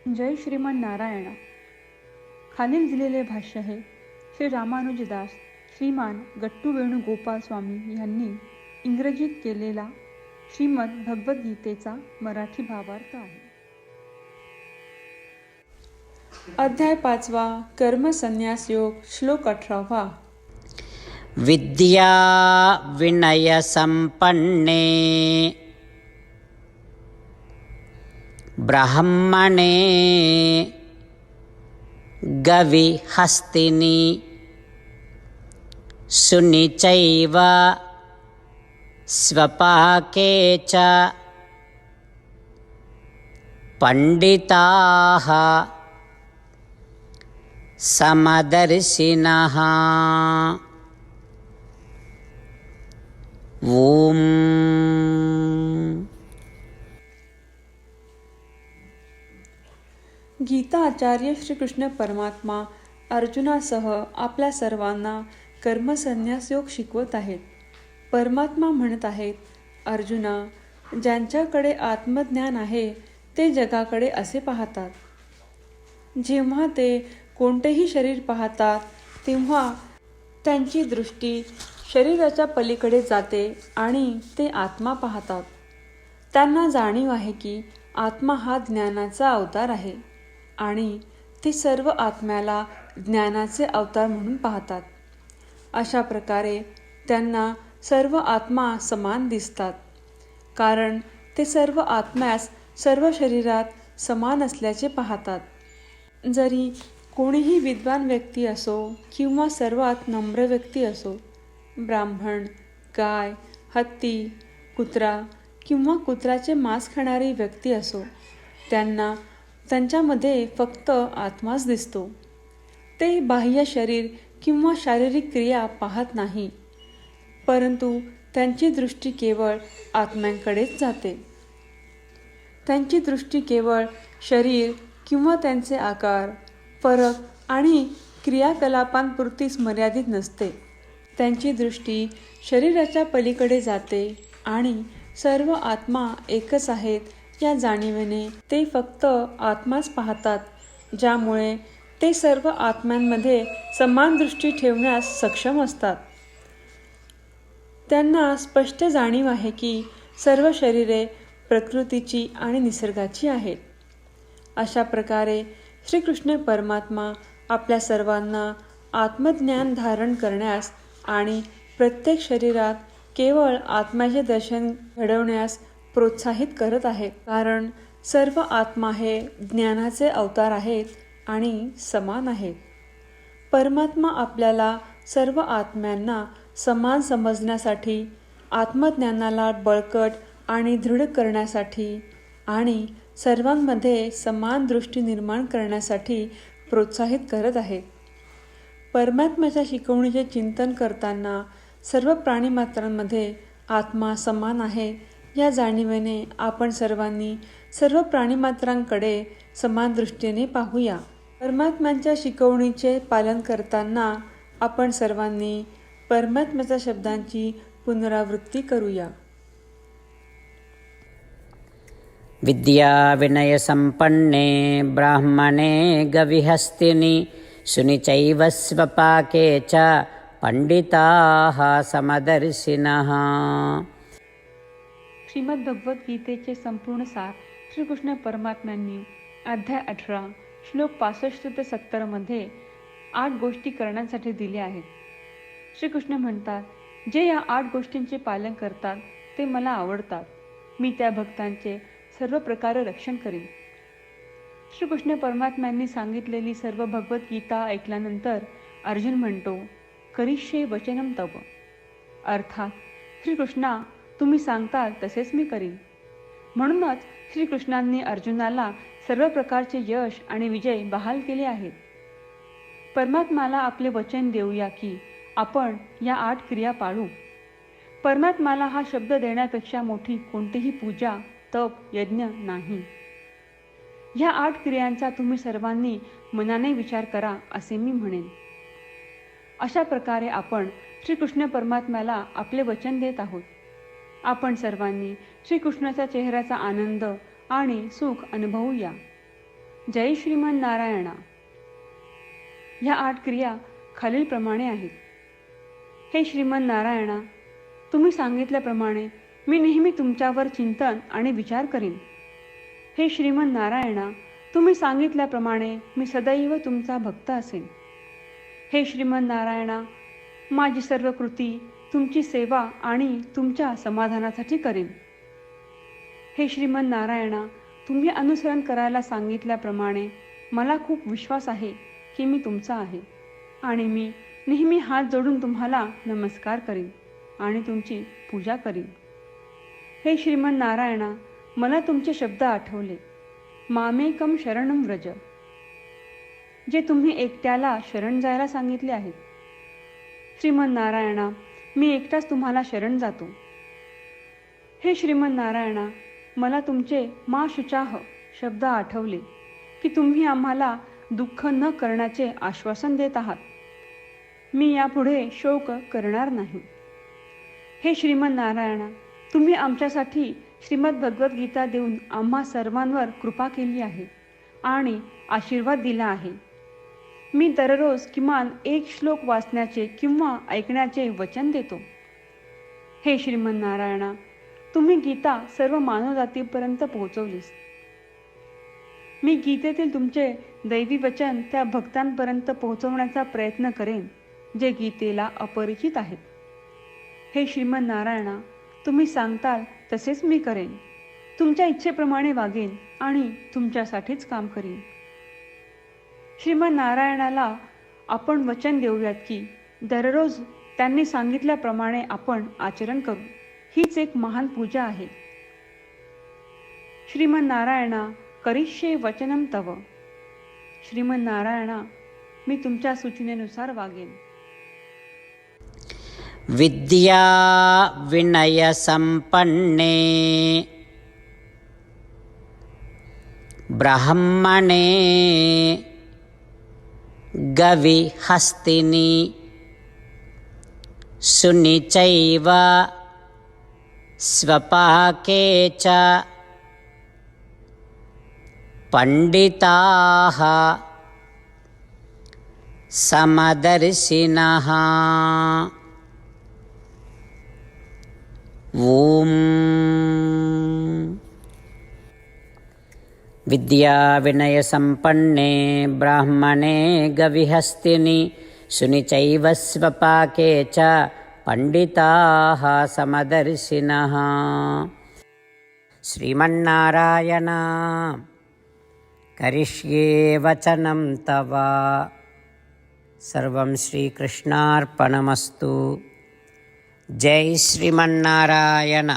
जय श्रीमन नारायण. खालील दिलेले भाष्य हे श्री रामानुजदास श्रीमान गट्टू वेणुगोपाल स्वामी यांनी इंग्रजीत केलेला श्रीमद भगवद्गीतेचा मराठी भावार्थ आहे. अध्याय 5 कर्मसन्यास योग श्लोक 18. विद्या विनय संपन्ने ब्राह्मणे गविहस्तिनि सुनिचैव स्वपाके च पंडिताः समदर्शिनः. ओम. गीता आचार्य श्रीकृष्ण परमात्मा अर्जुनासह आपल्या सर्वांना कर्मसन्यास योग शिकवत आहेत. परमात्मा म्हणत आहेत, अर्जुना, ज्यांच्याकडे आत्मज्ञान आहे ते जगाकडे असे पाहतात. जेव्हा ते कोणतेही शरीर पाहतात तेव्हा त्यांची दृष्टी शरीराच्या पलीकडे जाते आणि ते आत्मा पाहतात. त्यांना जाणीव आहे की आत्मा हा ज्ञानाचा अवतार आहे आणि ते सर्व आत्म्याला ज्ञानाचे अवतार म्हणून पाहतात. अशा प्रकारे त्यांना सर्व आत्मा समान दिसतात, कारण ते सर्व आत्म्यास सर्व शरीरात समान असल्याचे पाहतात. जरी कोणीही विद्वान व्यक्ती असो किंवा सर्वात नम्र व्यक्ती असो, ब्राह्मण, गाय, हत्ती, कुत्रा किंवा कुत्र्याचे मांस खाणारी व्यक्ती असो, त्यांना त्यांच्यामध्ये फक्त आत्माच दिसतो. ते बाह्य शरीर किंवा शारीरिक क्रिया पाहत नाही, परंतु त्यांची दृष्टी केवळ आत्म्यांकडेच जाते. त्यांची दृष्टी केवळ शरीर किंवा त्यांचे आकार, फरक आणि क्रियाकलापांपुरतीच मर्यादित नसते. त्यांची दृष्टी शरीराच्या पलीकडे जाते आणि सर्व आत्मा एकच आहेत या जाणीवेने ते फक्त आत्माच पाहतात, ज्यामुळे ते सर्व आत्म्यांमध्ये समान दृष्टी ठेवण्यास सक्षम असतात. त्यांना स्पष्ट जाणीव आहे की सर्व शरीरे प्रकृतीची आणि निसर्गाची आहेत. अशा प्रकारे श्रीकृष्ण परमात्मा आपल्या सर्वांना आत्मज्ञान धारण करण्यास आणि प्रत्येक शरीरात केवळ आत्म्याचे दर्शन घडवण्यास प्रोत्साहित करत आहेत, कारण सर्व आत्मा हे ज्ञानाचे अवतार आहेत आणि समान आहेत. परमात्मा आपल्याला सर्व आत्म्यांना समान समजण्यासाठी, आत्मज्ञानाला बळकट आणि दृढ करण्यासाठी आणि सर्वांमध्ये समान दृष्टी निर्माण करण्यासाठी प्रोत्साहित करत आहेत. परमात्म्याच्या शिकवणीचे चिंतन करताना सर्व प्राणीमात्रांमध्ये आत्मा समान आहे या जाणीवेने आपण सर्वांनी सर्व प्राणीमात्रांकडे समान दृष्टीने पाहूया. परमात्म्यांच्या शिकवणीचे पालन करताना आपण सर्वांनी परमात्म्याच्या शब्दांची पुनरावृत्ती करूया. विद्या विनय संपन्ने ब्राह्मणे गविहस्तिनि सुनिचैव स्वपाके च पंडिताः समदर्शिनः. श्रीमद भगवद्गीतेचे संपूर्ण सार श्रीकृष्ण परमात्म्यांनी अध्याय 18 श्लोक 65 ते 70 मध्ये 8 गोष्टी करण्यासाठी दिल्या आहेत. श्रीकृष्ण म्हणतात, जे या 8 गोष्टींचे पालन करतात ते मला आवडतात. मी त्या भक्तांचे सर्व प्रकारे रक्षण करीन. श्रीकृष्ण परमात्म्यांनी सांगितलेली सर्व भगवद्गीता ऐकल्यानंतर अर्जुन म्हणतो, करिष्ये वचनम तव. अर्थात, श्रीकृष्णा, तुम्ही सांगताल तसेच मी करीन. म्हणूनच श्रीकृष्णांनी अर्जुनाला सर्व प्रकारचे यश आणि विजय बहाल केले आहेत. परमात्म्याला आपले वचन देऊया की आपण या 8 क्रिया पाळू. परमात्म्याला हा शब्द देण्यापेक्षा मोठी कोणतीही पूजा, तप, यज्ञ नाही. ह्या 8 क्रियांचा तुम्ही सर्वांनी मनाने विचार करा असे मी म्हणेन. अशा प्रकारे आपण श्रीकृष्ण परमात्म्याला आपले वचन देत आहोत. आपण सर्वांनी श्रीकृष्णाच्या चेहऱ्याचा आनंद आणि सुख अनुभवूया. जय श्रीमन्नारायणा. ह्या 8 क्रिया खालीलप्रमाणे आहेत. हे श्रीमन्नारायणा, तुम्ही सांगितल्याप्रमाणे मी नेहमी तुमच्यावर चिंतन आणि विचार करीन. हे श्रीमन्नारायणा, तुम्ही सांगितल्याप्रमाणे मी सदैव तुमचा भक्त असेन. हे श्रीमन्नारायणा, माझी सर्व कृती तुमची सेवा आणि तुमच्या समाधानासाठी करेन. हे श्रीमन्नारायणा, तुम्ही अनुसरण करायला सांगितल्याप्रमाणे मला खूप विश्वास आहे की मी तुमचा आहे आणि मी नेहमी हात जोडून तुम्हाला नमस्कार करीन आणि तुमची पूजा करीन. हे श्रीमन्नारायणा, मला तुमचे शब्द आठवले. मामेकम शरणम व्रज, जे तुम्ही एकट्याला शरण जायला सांगितले आहेत. श्रीमन्नारायणा, मी एकटाच तुम्हाला शरण जातो. हे श्रीमन्नारायणा, मला तुमचे मा शुचाह शब्द आठवले की तुम्ही आम्हाला दुःख न करण्याचे आश्वासन देत आहात. मी यापुढे शोक करणार नाही. हे श्रीमन्नारायणा, तुम्ही आमच्यासाठी श्रीमद भगवद्गीता देऊन आम्हा सर्वांवर कृपा केली आहे आणि आशीर्वाद दिला आहे. मी दररोज किमान 1 श्लोक वाचण्याचे किंवा ऐकण्याचे वचन देतो. हे श्रीमन्नारायणा, तुम्ही गीता सर्व मानवजातीपर्यंत पोहोचवलीस. मी गीतेतील तुमचे दैवी वचन त्या भक्तांपर्यंत पोहोचवण्याचा प्रयत्न करेन जे गीतेला अपरिचित आहेत. हे श्रीमन्नारायणा, तुम्ही सांगताल तसेच मी करेन. तुमच्या इच्छेप्रमाणे वागेन आणि तुमच्यासाठीच काम करीन. श्रीमन्नारायणाला आपण वचन देऊयात की दररोज त्यांनी सांगितल्याप्रमाणे आपण आचरण करू. हीच एक महान पूजा आहे. श्रीमन्नारायणा, करिष्ये वचनम तव. श्रीमन्नारायणा, मी तुमच्या सूचनेनुसार वागेन. विद्या विनय संपन्ने ब्राह्मणे गविहस्तिनि सुनिचैव स्वपाके च पंडिताः समदर्शिनः. ओम. विद्या विनय संपन्ने ब्राह्मणे गविहस्तिनि सुनिचैव स्वपाके च पंडिताः समदर्शिनः. श्रीमन्नारायण, करिष्ये वचनं तव. सर्वं श्रीकृष्णार्पणमस्तु. जय श्रीमन्नारायण.